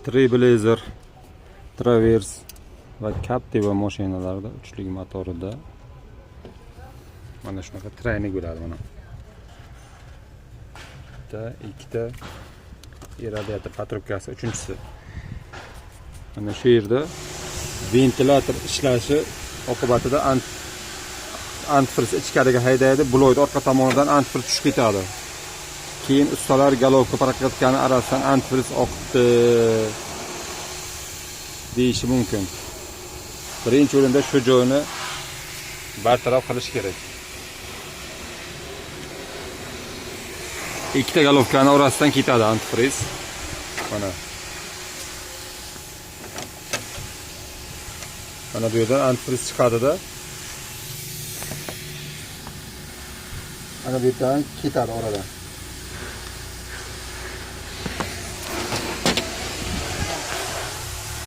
Trailblazer, Traverse va Captiva mashinalarida uchlik motorida mana shunaqa traynik bo'ladi mana. Bitta, ikkita radiator patrubkasi, uchinchisi. Mana shu yerda ventilyator ishlashi oqibatida antifriz ichkariga haydaydi, bloyd orqa tomonidan antifriz tushib ketadi. Keyin ustalar galovka prokatgani arasidan antifriz oqibdi deyishi mumkin. Birinchi o'rinda shu joyni bartaraf qilish kerak. Ikkita galovkani orasidan ketadi antifriz. Mana. Mana bu yerdan antifriz chiqadi-da. Mana bu yerdan ketadi oradan.